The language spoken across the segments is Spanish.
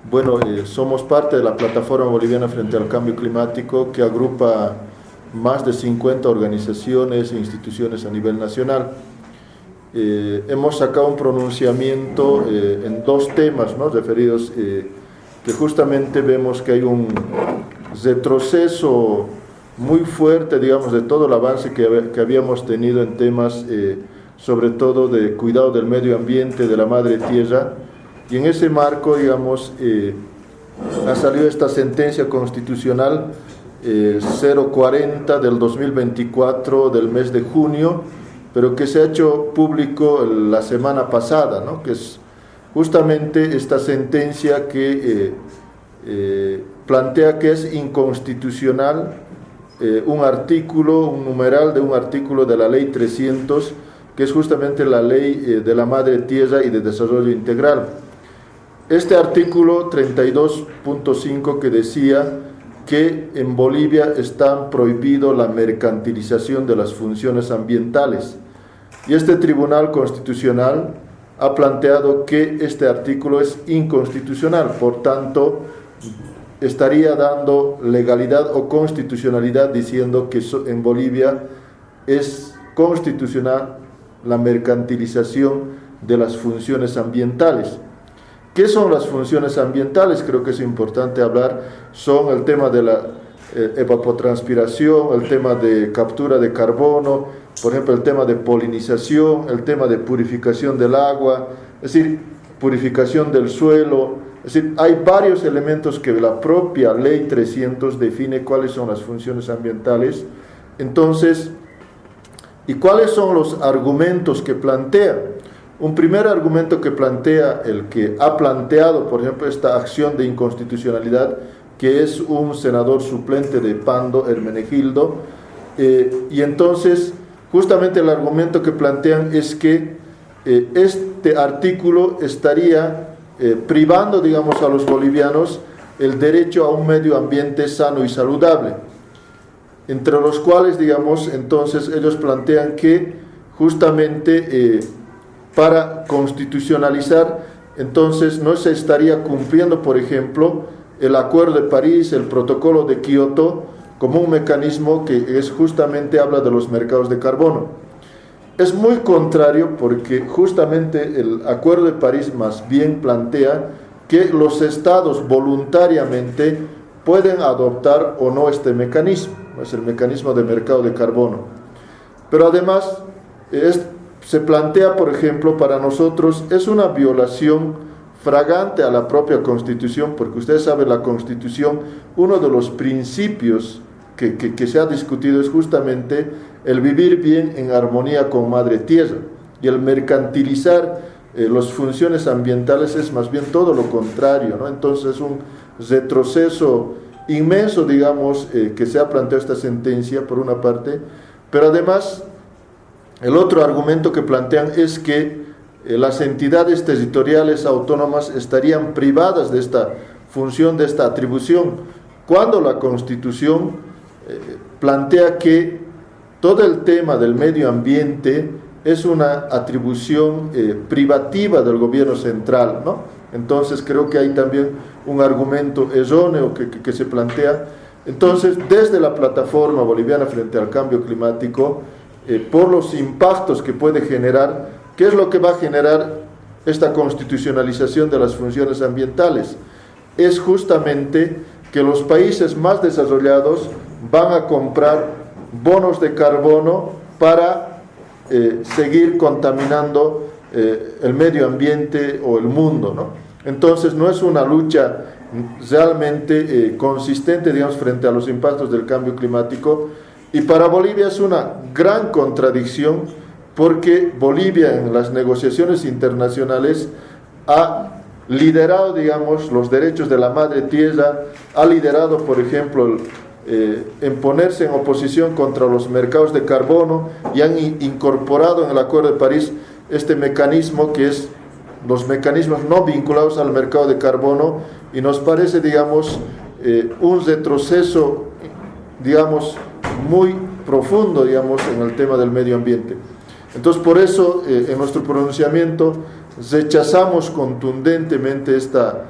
Bueno, somos parte de la Plataforma Boliviana frente al Cambio Climático, que agrupa más de 50 organizaciones e instituciones a nivel nacional. Hemos sacado un pronunciamiento en dos temas, ¿no?, referidos, que justamente vemos que hay un retroceso muy fuerte, digamos, de todo el avance que habíamos tenido en temas, sobre todo de cuidado del medio ambiente, de la madre tierra. Y en ese marco, digamos, ha salido esta sentencia constitucional 040 del 2024 del mes de junio, pero que se ha hecho público la semana pasada, ¿no?, que es justamente esta sentencia que plantea que es inconstitucional un artículo, un numeral de un artículo de la Ley 300, que es justamente la Ley de la Madre Tierra y de Desarrollo Integral. Este artículo 32.5 que decía que en Bolivia está prohibido la mercantilización de las funciones ambientales. Y este Tribunal Constitucional ha planteado que este artículo es inconstitucional, por tanto, estaría dando legalidad o constitucionalidad diciendo que en Bolivia es constitucional la mercantilización de las funciones ambientales. ¿Qué son las funciones ambientales? Creo que es importante hablar. Son el tema de la evapotranspiración, el tema de captura de carbono, por ejemplo, el tema de polinización, el tema de purificación del agua, es decir, purificación del suelo. Es decir, hay varios elementos que la propia Ley 300 define cuáles son las funciones ambientales. Entonces, ¿y cuáles son los argumentos que plantea? Un primer argumento que plantea el que ha planteado, por ejemplo, esta acción de inconstitucionalidad, que es un senador suplente de Pando, Hermenegildo, y entonces justamente el argumento que plantean es que este artículo estaría privando, digamos, a los bolivianos el derecho a un medio ambiente sano y saludable, entre los cuales, digamos, entonces ellos plantean que justamente para constitucionalizar, entonces no se estaría cumpliendo, por ejemplo, el Acuerdo de París, el Protocolo de Kioto, como un mecanismo que es justamente habla de los mercados de carbono. Es muy contrario porque justamente el Acuerdo de París más bien plantea que los estados voluntariamente pueden adoptar o no este mecanismo, es el mecanismo de mercado de carbono. Pero además se plantea, por ejemplo, para nosotros es una violación fragante a la propia Constitución, porque ustedes saben, la Constitución, uno de los principios que se ha discutido es justamente el vivir bien en armonía con Madre Tierra, y el mercantilizar las funciones ambientales es más bien todo lo contrario, ¿no? Entonces es un retroceso inmenso, digamos, que se ha planteado esta sentencia por una parte, pero además el otro argumento que plantean es que las entidades territoriales autónomas estarían privadas de esta función, de esta atribución, cuando la Constitución plantea que todo el tema del medio ambiente es una atribución privativa del gobierno central, ¿no? Entonces creo que hay también un argumento erróneo que se plantea. Entonces, desde la Plataforma Boliviana frente al Cambio Climático, por los impactos que puede generar, ¿qué es lo que va a generar esta constitucionalización de las funciones ambientales? Es justamente que los países más desarrollados van a comprar bonos de carbono para seguir contaminando el medio ambiente o el mundo, ¿no? Entonces no es una lucha realmente consistente, digamos, frente a los impactos del cambio climático. Y para Bolivia es una gran contradicción, porque Bolivia en las negociaciones internacionales ha liderado, digamos, los derechos de la madre tierra, ha liderado, por ejemplo, en ponerse en oposición contra los mercados de carbono, y han incorporado en el Acuerdo de París este mecanismo que es los mecanismos no vinculados al mercado de carbono, y nos parece, digamos, un retroceso, digamos, muy profundo, digamos, en el tema del medio ambiente. Entonces, por eso, en nuestro pronunciamiento rechazamos contundentemente esta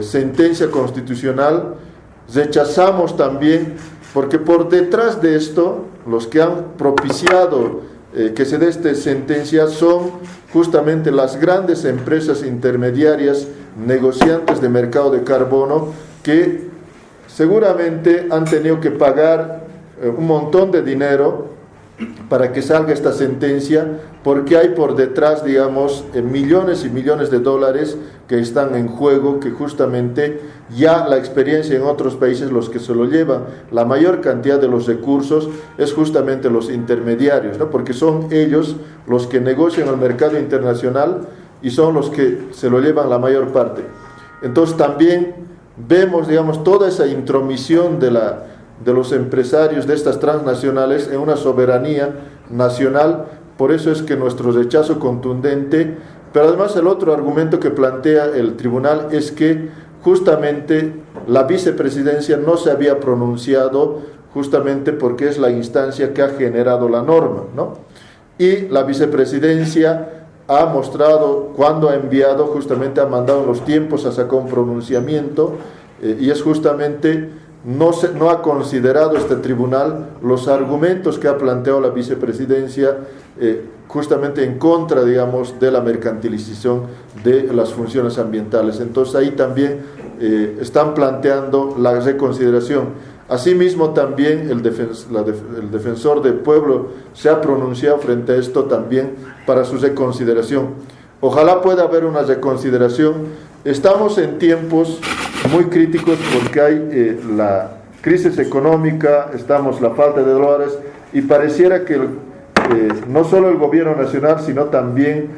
sentencia constitucional, rechazamos también, porque por detrás de esto, los que han propiciado que se dé esta sentencia son justamente las grandes empresas intermediarias, negociantes de mercado de carbono, que seguramente han tenido que pagar un montón de dinero para que salga esta sentencia, porque hay por detrás, digamos, millones y millones de dólares que están en juego, que justamente ya la experiencia en otros países, los que se lo llevan, la mayor cantidad de los recursos es justamente los intermediarios, ¿no? Porque son ellos los que negocian al mercado internacional y son los que se lo llevan la mayor parte. Entonces también vemos, digamos, toda esa intromisión de los empresarios de estas transnacionales en una soberanía nacional. Por eso es que nuestro rechazo contundente, pero además el otro argumento que plantea el tribunal es que justamente la vicepresidencia no se había pronunciado, justamente porque es la instancia que ha generado la norma, ¿no? Y la vicepresidencia ha mostrado, cuando ha enviado, justamente ha mandado en los tiempos a sacar un pronunciamiento, y es justamente, no ha considerado este tribunal los argumentos que ha planteado la vicepresidencia, justamente en contra, digamos, de la mercantilización de las funciones ambientales. Entonces ahí también están planteando la reconsideración. Asimismo también el defensor del pueblo se ha pronunciado frente a esto también para su reconsideración. Ojalá pueda haber una reconsideración. Estamos en tiempos muy críticos porque hay la crisis económica, la falta de dólares, y pareciera que no solo el gobierno nacional, sino también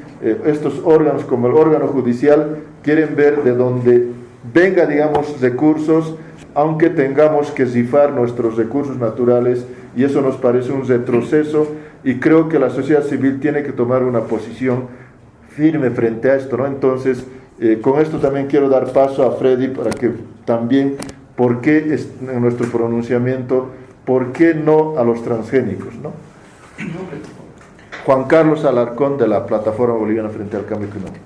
estos órganos como el órgano judicial quieren ver de dónde venga, digamos, recursos, aunque tengamos que rifar nuestros recursos naturales, y eso nos parece un retroceso, y creo que la sociedad civil tiene que tomar una posición firme frente a esto, ¿no? Entonces, con esto también quiero dar paso a Freddy para que también, ¿por qué en nuestro pronunciamiento, por qué no a los transgénicos, ¿no? Juan Carlos Alarcón, de la Plataforma Boliviana frente al Cambio Climático.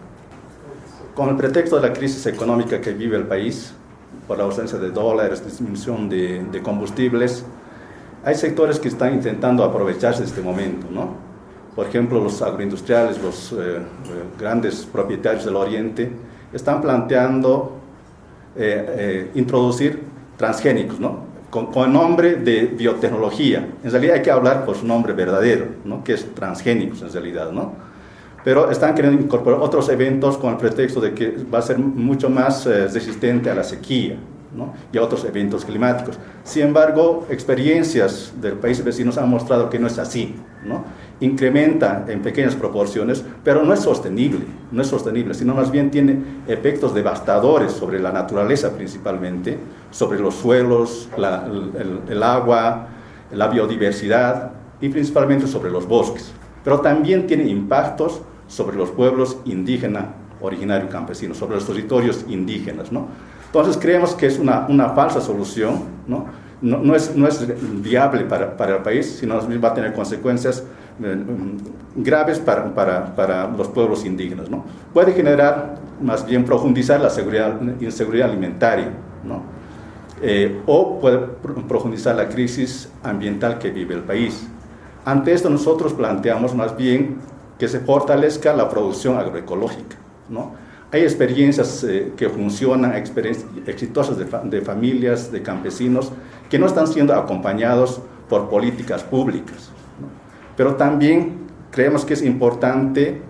Con el pretexto de la crisis económica que vive el país, por la ausencia de dólares, disminución de combustibles, hay sectores que están intentando aprovecharse de este momento, ¿no? Por ejemplo, los agroindustriales, los grandes propietarios del Oriente, están planteando introducir transgénicos, ¿no? Con el nombre de biotecnología. En realidad hay que hablar por su nombre verdadero, ¿no? Que es transgénicos en realidad, ¿no? Pero están queriendo incorporar otros eventos con el pretexto de que va a ser mucho más resistente a la sequía, ¿no? Y a otros eventos climáticos. Sin embargo, experiencias del país vecinos han mostrado que no es así, ¿no? Incrementa en pequeñas proporciones, pero no es sostenible, sino más bien tiene efectos devastadores sobre la naturaleza principalmente, sobre los suelos, el agua, la biodiversidad y principalmente sobre los bosques. Pero también tiene impactos sobre los pueblos indígenas, originarios campesinos, sobre los territorios indígenas, ¿no? Entonces creemos que es una falsa solución, ¿no? No es viable para el país, sino va a tener consecuencias graves para los pueblos indígenas, ¿no? Puede generar, más bien profundizar la inseguridad alimentaria, ¿no? O puede profundizar la crisis ambiental que vive el país. Ante esto nosotros planteamos más bien que se fortalezca la producción agroecológica, ¿no? Hay experiencias que funcionan, experiencias exitosas de familias, de campesinos, que no están siendo acompañados por políticas públicas, ¿no? Pero también creemos que es importante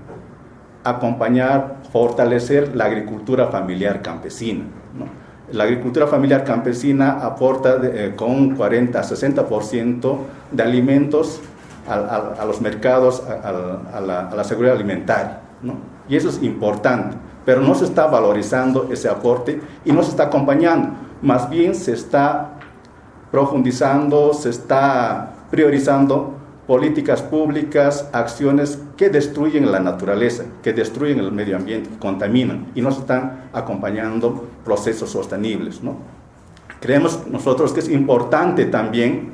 acompañar, fortalecer la agricultura familiar campesina, ¿no? La agricultura familiar campesina aporta con un 40-60% de alimentos a los mercados, a la seguridad alimentaria, ¿no? Y eso es importante, pero no se está valorizando ese aporte y no se está acompañando. Más bien se está profundizando, se está priorizando políticas públicas, acciones que destruyen la naturaleza, que destruyen el medio ambiente, que contaminan, y no se están acompañando procesos sostenibles, ¿no? Creemos nosotros que es importante también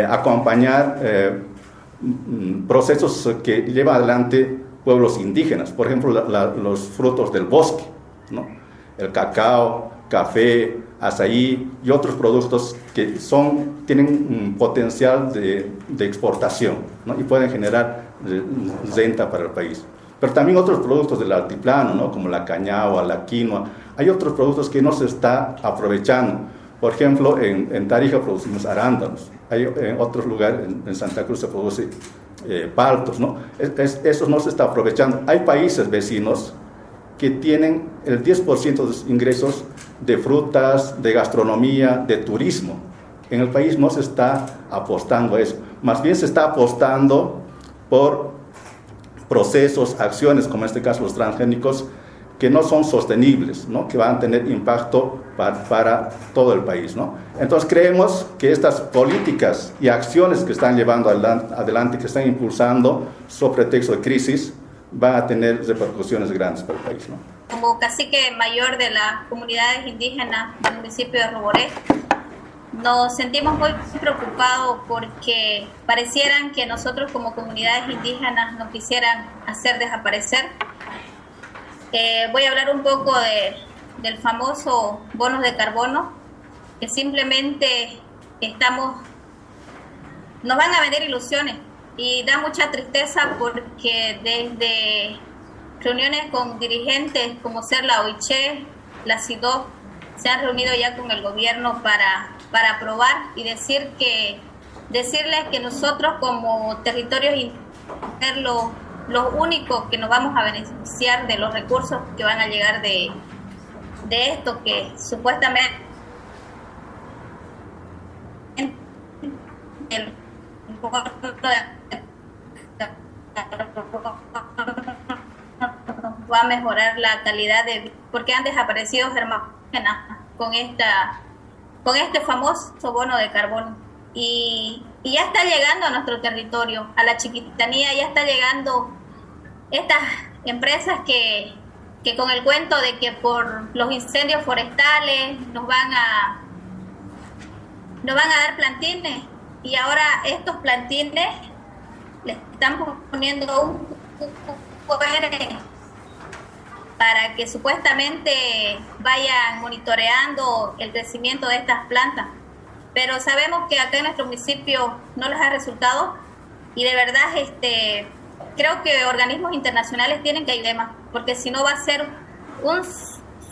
acompañar procesos que llevan adelante pueblos indígenas, por ejemplo, los frutos del bosque, ¿no? El cacao, café, azaí y otros productos que tienen un potencial de exportación, ¿no? Y pueden generar renta para el país. Pero también otros productos del altiplano, ¿no? Como la cañagua, la quinoa. Hay otros productos que no se está aprovechando. Por ejemplo, en Tarija producimos arándanos. En otros lugares, en Santa Cruz se produce paltos, ¿no? Eso no se está aprovechando. Hay países vecinos que tienen el 10% de sus ingresos de frutas, de gastronomía, de turismo. En el país no se está apostando a eso. Más bien se está apostando por procesos, acciones, como en este caso los transgénicos, que no son sostenibles, ¿no? Que van a tener impacto para todo el país, ¿no? Entonces creemos que estas políticas y acciones que están llevando adelante, que están impulsando sobre pretexto de crisis, van a tener repercusiones grandes para el país, ¿no? Como cacique mayor de las comunidades indígenas del municipio de Roboré, nos sentimos muy preocupados porque parecieran que nosotros como comunidades indígenas nos quisieran hacer desaparecer. Voy a hablar un poco del famoso bonos de carbono, que simplemente nos van a vender ilusiones, y da mucha tristeza porque desde reuniones con dirigentes como ser la OICHE, la CIDO, se han reunido ya con el gobierno para aprobar y decirles que nosotros como territorios indígenas, los únicos que nos vamos a beneficiar de los recursos que van a llegar de esto que supuestamente va a mejorar la calidad de vida, porque han desaparecido hermanos con este famoso bono de carbono, y ya está llegando a nuestro territorio, a la Chiquitanía, ya está llegando estas empresas que con el cuento de que por los incendios forestales nos van a dar plantines, y ahora estos plantines le están poniendo un poder para que supuestamente vayan monitoreando el crecimiento de estas plantas. Pero sabemos que acá en nuestro municipio no les ha resultado, y de verdad creo que organismos internacionales tienen que ayudar más, porque si no va a ser un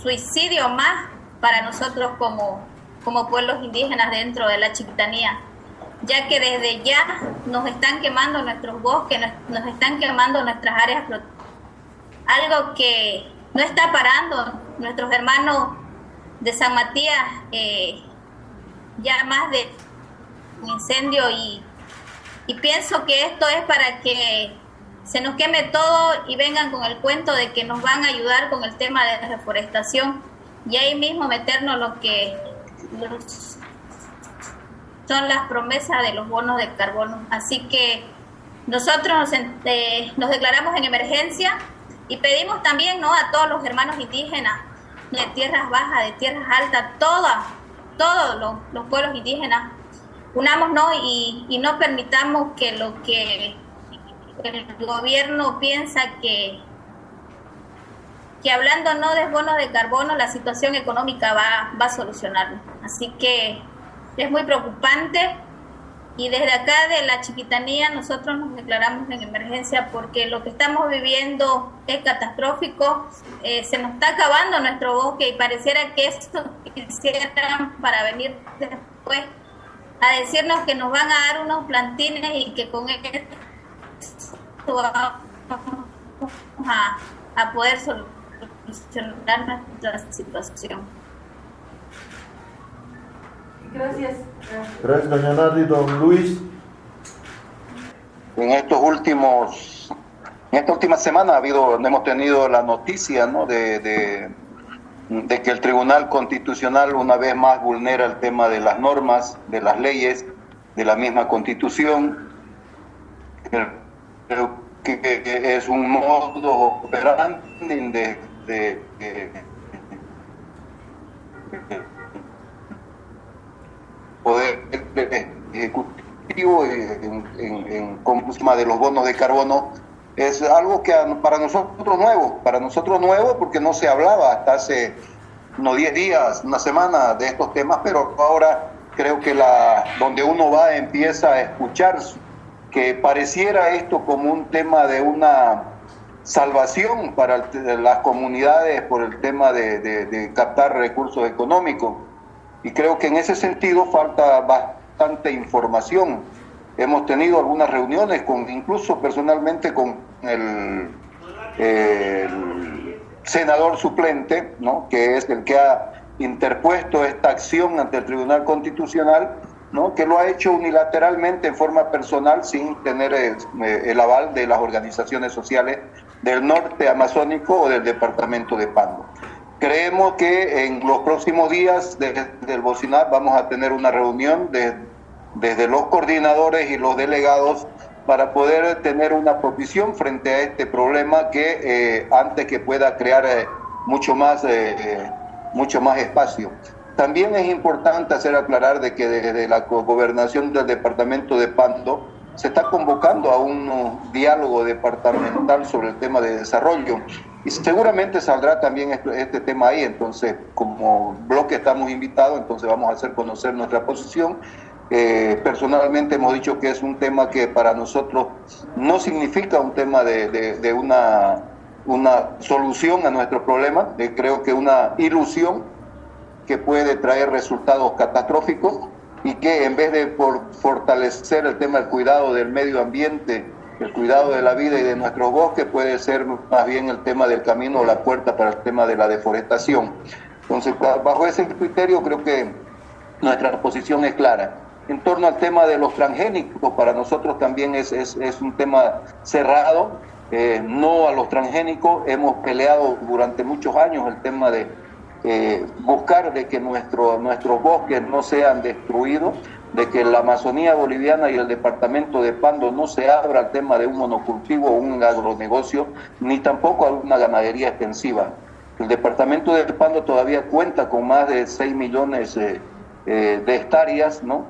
suicidio más para nosotros como pueblos indígenas dentro de la Chiquitanía, ya que desde ya nos están quemando nuestros bosques, nos están quemando nuestras áreas protegidas, algo que no está parando. Nuestros hermanos de San Matías, ya más de un incendio, y pienso que esto es para que se nos queme todo y vengan con el cuento de que nos van a ayudar con el tema de reforestación, y ahí mismo meternos lo que son las promesas de los bonos de carbono. Así que nosotros nos declaramos en emergencia y pedimos también, ¿no?, a todos los hermanos indígenas de tierras bajas, de tierras altas, todos los pueblos indígenas, unámonos y no permitamos que lo que el gobierno piensa que hablando no de bonos de carbono, la situación económica va a solucionarlo. Así que es muy preocupante, y desde acá de la Chiquitanía nosotros nos declaramos en emergencia porque lo que estamos viviendo es catastrófico. Se nos está acabando nuestro bosque, y pareciera que esto quisieran para venir después a decirnos que nos van a dar unos plantines y que con esto vamos a poder solucionar nuestra situación. Gracias. Gracias, doña Nardi. Don Luis. En esta última semana hemos tenido la noticia, ¿no?, de que el Tribunal Constitucional una vez más vulnera el tema de las normas, de las leyes, de la misma Constitución. Creo que es un modo operandi de poder ejecutivo con el tema de los bonos de carbono. Es algo que para nosotros nuevo porque no se hablaba hasta hace unos 10 días, una semana de estos temas, pero ahora creo que donde uno va empieza a escuchar que pareciera esto como un tema de una salvación para las comunidades por el tema de captar recursos económicos. Y creo que en ese sentido falta bastante información. Hemos tenido algunas reuniones, incluso personalmente con el senador suplente, ¿no?, que es el que ha interpuesto esta acción ante el Tribunal Constitucional, ¿no?, que lo ha hecho unilateralmente en forma personal sin tener el aval de las organizaciones sociales del norte amazónico o del departamento de Pando. Creemos que en los próximos días desde el Bocinap vamos a tener una reunión desde los coordinadores y los delegados para poder tener una posición frente a este problema que antes que pueda crear mucho más espacio. También es importante aclarar de que desde la gobernación del departamento de Pando se está convocando a un diálogo departamental sobre el tema de desarrollo y seguramente saldrá también este tema ahí. Entonces, como bloque estamos invitados, entonces vamos a hacer conocer nuestra posición. Personalmente hemos dicho que es un tema que para nosotros no significa un tema de una solución a nuestro problema, creo que una ilusión que puede traer resultados catastróficos y que en vez de fortalecer el tema del cuidado del medio ambiente, el cuidado de la vida y de nuestros bosques, puede ser más bien el tema del camino o la puerta para el tema de la deforestación. Entonces, bajo ese criterio creo que nuestra posición es clara. En torno al tema de los transgénicos, para nosotros también es un tema cerrado. No a los transgénicos, hemos peleado durante muchos años el tema de buscar de que nuestros bosques no sean destruidos, de que la Amazonía boliviana y el departamento de Pando no se abra al tema de un monocultivo o un agronegocio, ni tampoco a una ganadería extensiva. El departamento de Pando todavía cuenta con más de 6 millones de hectáreas, ¿no?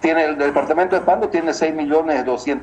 El departamento de Pando tiene 6.200.000